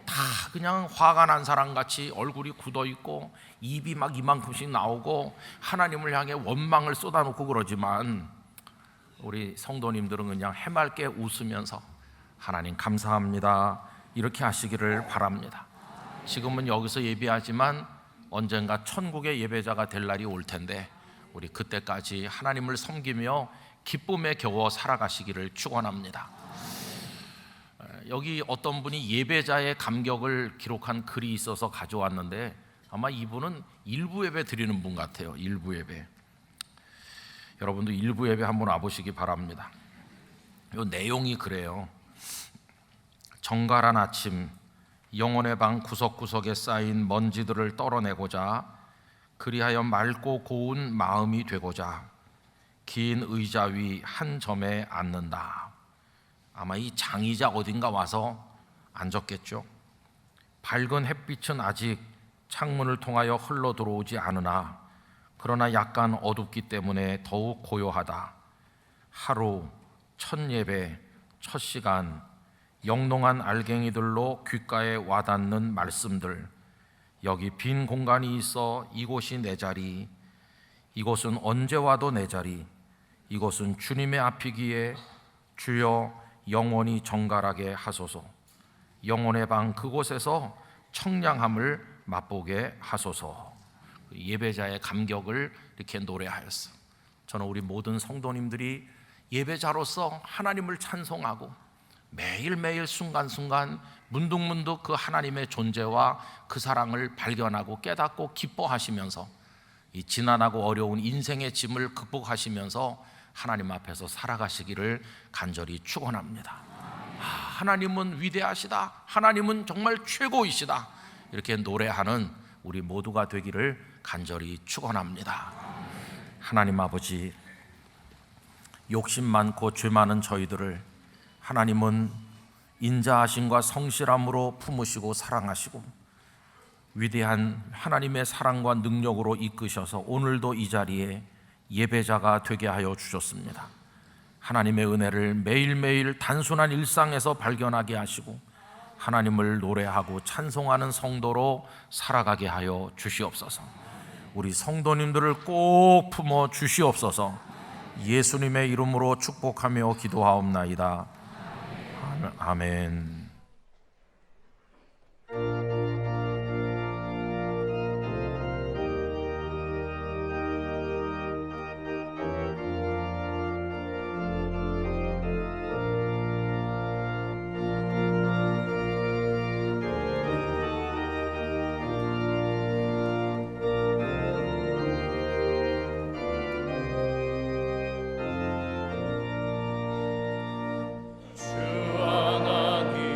다 그냥 화가 난 사람같이 얼굴이 굳어있고 입이 막 이만큼씩 나오고 하나님을 향해 원망을 쏟아놓고 그러지만, 우리 성도님들은 그냥 해맑게 웃으면서 하나님 감사합니다 이렇게 하시기를 바랍니다. 지금은 여기서 예배하지만 언젠가 천국의 예배자가 될 날이 올 텐데, 우리 그때까지 하나님을 섬기며 기쁨에 겨워 살아가시기를 축원합니다. 여기 어떤 분이 예배자의 감격을 기록한 글이 있어서 가져왔는데, 아마 이분은 일부 예배 드리는 분 같아요. 일부 예배. 여러분도 일부 예배 한번 와보시기 바랍니다. 이 내용이 그래요. 정갈한 아침, 영혼의 방 구석구석에 쌓인 먼지들을 떨어내고자, 그리하여 맑고 고운 마음이 되고자 긴 의자 위 한 점에 앉는다. 아마 이 장의자 어딘가 와서 앉았겠죠. 밝은 햇빛은 아직 창문을 통하여 흘러 들어오지 않으나, 그러나 약간 어둡기 때문에 더욱 고요하다. 하루, 첫 예배, 첫 시간, 영롱한 알갱이들로 귓가에 와닿는 말씀들. 여기 빈 공간이 있어 이곳이 내 자리, 이곳은 언제 와도 내 자리, 이곳은 주님의 앞이기에 주여 영원히 정갈하게 하소서. 영혼의 방 그곳에서 청량함을 맛보게 하소서. 예배자의 감격을 이렇게 노래하였어. 저는 우리 모든 성도님들이 예배자로서 하나님을 찬송하고 매일매일 순간순간 문득문득 그 하나님의 존재와 그 사랑을 발견하고 깨닫고 기뻐하시면서 이 지난하고 어려운 인생의 짐을 극복하시면서 하나님 앞에서 살아가시기를 간절히 축원합니다. 하나님은 위대하시다, 하나님은 정말 최고이시다, 이렇게 노래하는 우리 모두가 되기를 간절히 축원합니다. 하나님 아버지, 욕심 많고 죄 많은 저희들을 하나님은 인자하심과 성실함으로 품으시고 사랑하시고 위대한 하나님의 사랑과 능력으로 이끄셔서 오늘도 이 자리에 예배자가 되게 하여 주셨습니다. 하나님의 은혜를 매일매일 단순한 일상에서 발견하게 하시고 하나님을 노래하고 찬송하는 성도로 살아가게 하여 주시옵소서. 우리 성도님들을 꼭 품어 주시옵소서. 예수님의 이름으로 축복하며 기도하옵나이다. 아멘. 주 하나님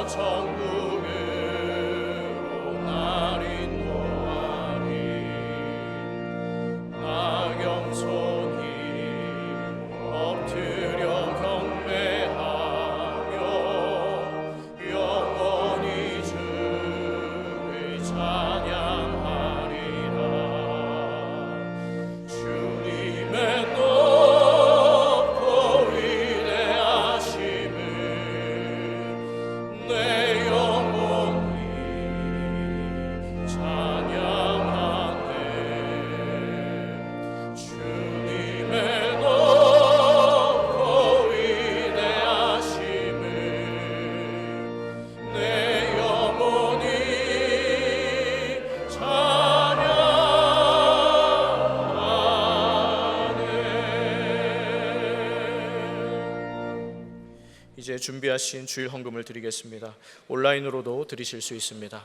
천국으로 날 인도하리. 나 겸손히 엎드려 경배하며 영원히 주를 찬양하리라. 주님의 높고 위대하심을 내 영혼이 찬양하네. 주님의 높고 위대하심을 내 영혼이 찬양하네. 이제 준비하신 주일 헌금을 드리겠습니다. 온라인으로도 드리실 수 있습니다.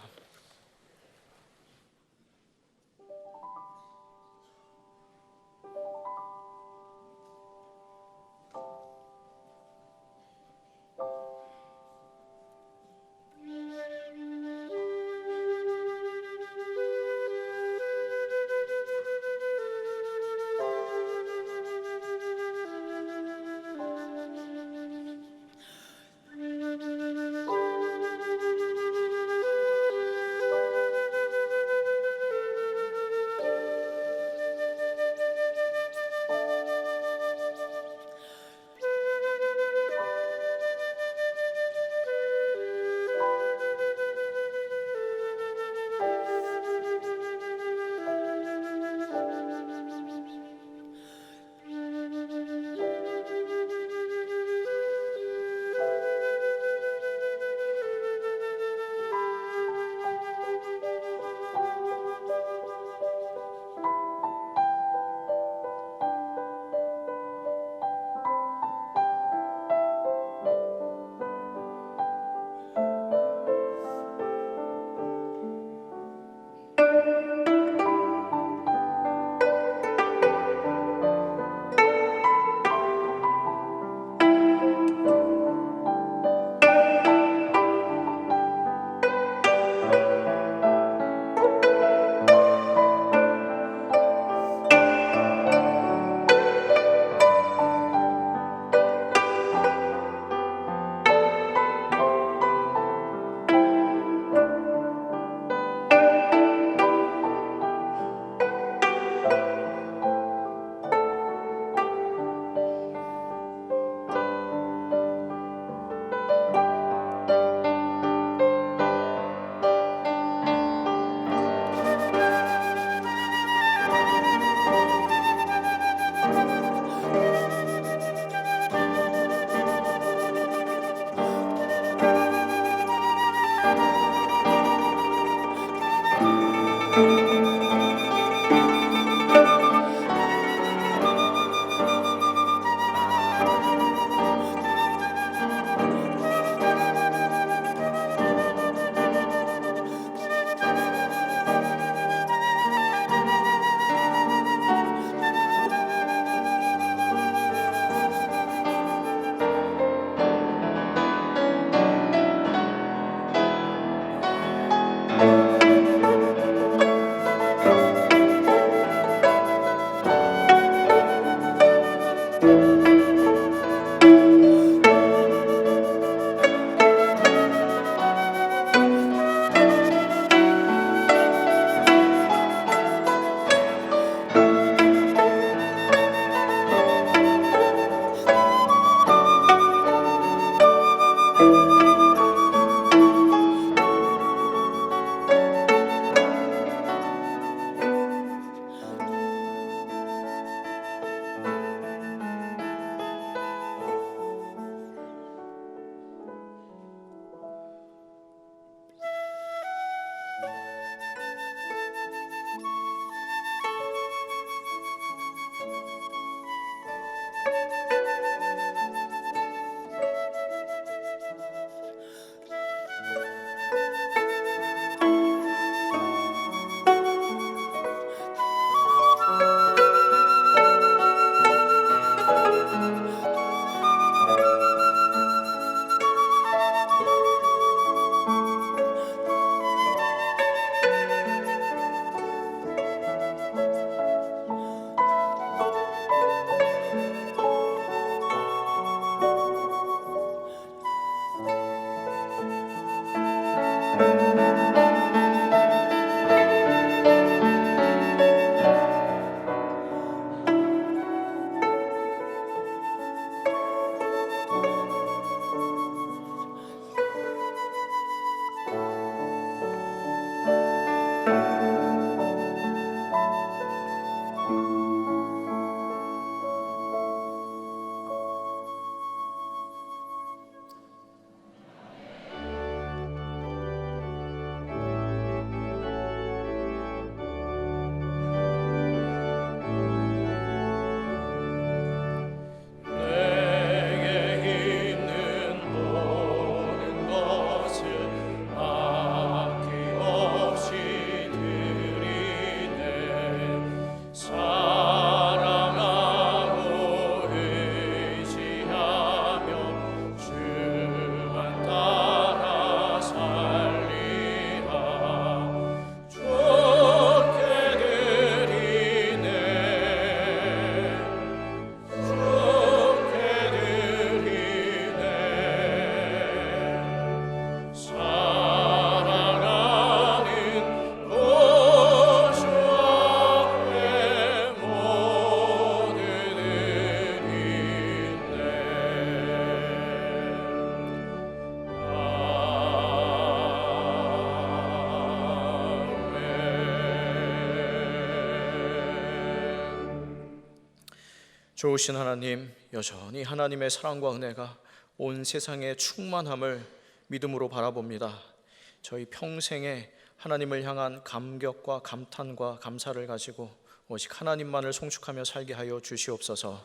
좋으신 하나님, 여전히 하나님의 사랑과 은혜가 온 세상의 충만함을 믿음으로 바라봅니다. 저희 평생에 하나님을 향한 감격과 감탄과 감사를 가지고 오직 하나님만을 송축하며 살게 하여 주시옵소서.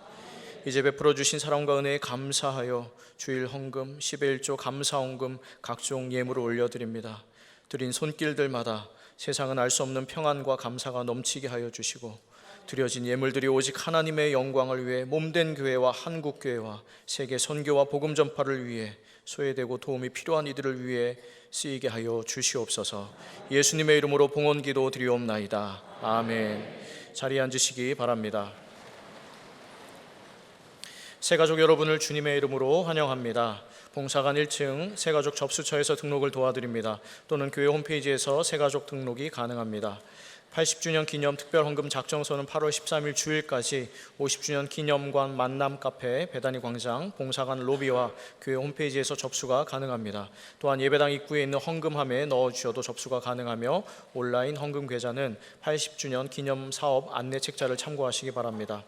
이제 베풀어 주신 사랑과 은혜에 감사하여 주일 헌금, 11조 감사헌금, 각종 예물을 올려드립니다. 드린 손길들마다 세상은 알 수 없는 평안과 감사가 넘치게 하여 주시고, 드려진 예물들이 오직 하나님의 영광을 위해 몸된 교회와 한국교회와 세계 선교와 복음 전파를 위해 소외되고 도움이 필요한 이들을 위해 쓰이게 하여 주시옵소서. 예수님의 이름으로 봉헌기도 드리옵나이다. 아멘. 자리에 앉으시기 바랍니다. 새가족 여러분을 주님의 이름으로 환영합니다. 봉사관 1층 새가족 접수처에서 등록을 도와드립니다. 또는 교회 홈페이지에서 새가족 등록이 가능합니다. 80주년 기념 특별 헌금 작정서는 8월 13일 주일까지 50주년 기념관 만남 카페 배단위 광장 봉사관 로비와 교회 홈페이지에서 접수가 가능합니다. 또한 예배당 입구에 있는 헌금함에 넣어주셔도 접수가 가능하며, 온라인 헌금 계좌는 80주년 기념 사업 안내 책자를 참고하시기 바랍니다.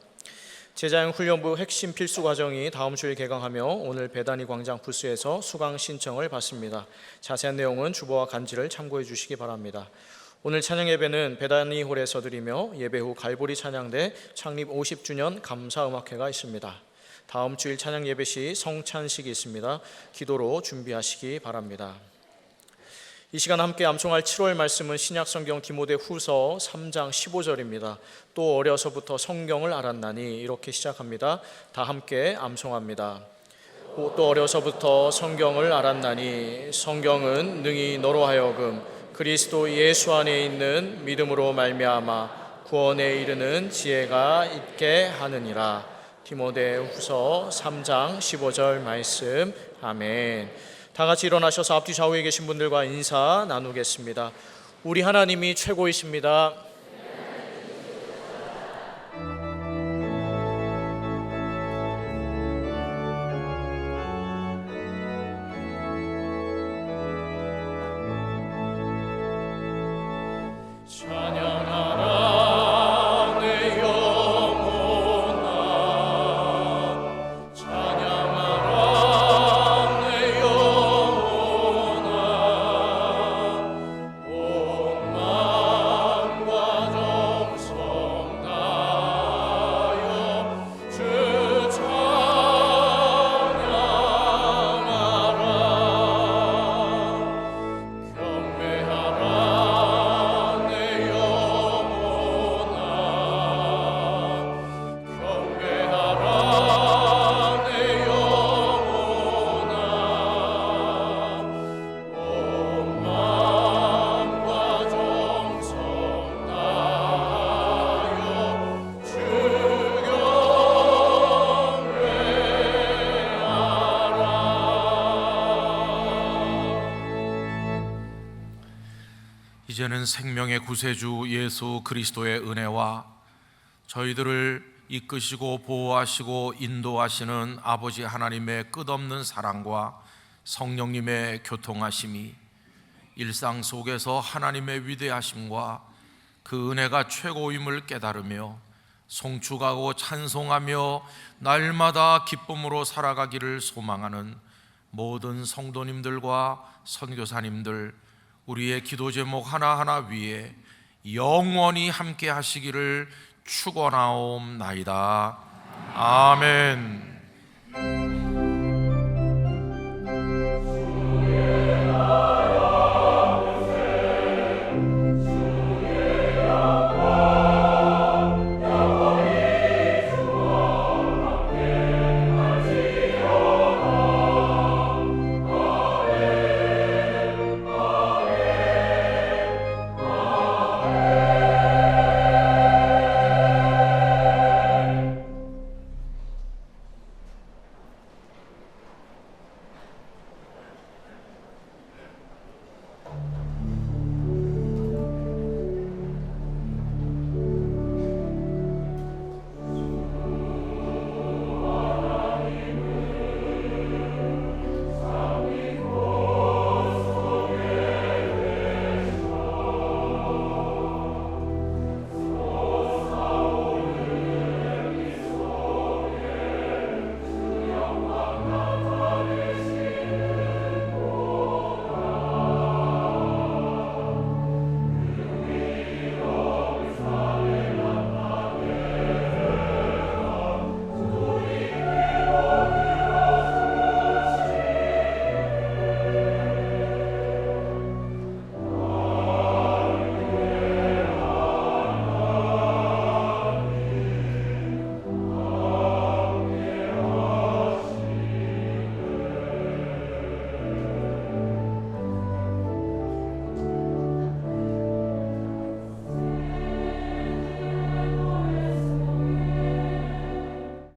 제자형 훈련부 핵심 필수 과정이 다음 주에 개강하며 오늘 배단위 광장 부스에서 수강 신청을 받습니다. 자세한 내용은 주보와 간지를 참고해 주시기 바랍니다. 오늘 찬양 예배는 배단위 홀에서 드리며 예배 후 갈보리 찬양대 창립 50주년 감사음악회가 있습니다. 다음 주일 찬양 예배 시 성찬식이 있습니다. 기도로 준비하시기 바랍니다. 이 시간 함께 암송할 7월 말씀은 신약성경 디모데 후서 3장 15절입니다. 또 어려서부터 성경을 알았나니, 이렇게 시작합니다. 다 함께 암송합니다. 또 어려서부터 성경을 알았나니, 성경은 능히 너로 하여금 그리스도 예수 안에 있는 믿음으로 말미암아 구원에 이르는 지혜가 있게 하느니라. 디모데 후서 3장 15절 말씀. 아멘. 다 같이 일어나셔서 앞뒤 좌우에 계신 분들과 인사 나누겠습니다. 우리 하나님이 최고이십니다. 이제는 생명의 구세주 예수 그리스도의 은혜와 저희들을 이끄시고 보호하시고 인도하시는 아버지 하나님의 끝없는 사랑과 성령님의 교통하심이 일상 속에서 하나님의 위대하심과 그 은혜가 최고임을 깨달으며 송축하고 찬송하며 날마다 기쁨으로 살아가기를 소망하는 모든 성도님들과 선교사님들, 우리의 기도 제목 하나하나 위에 영원히 함께 하시기를 축원하옵나이다. 아멘.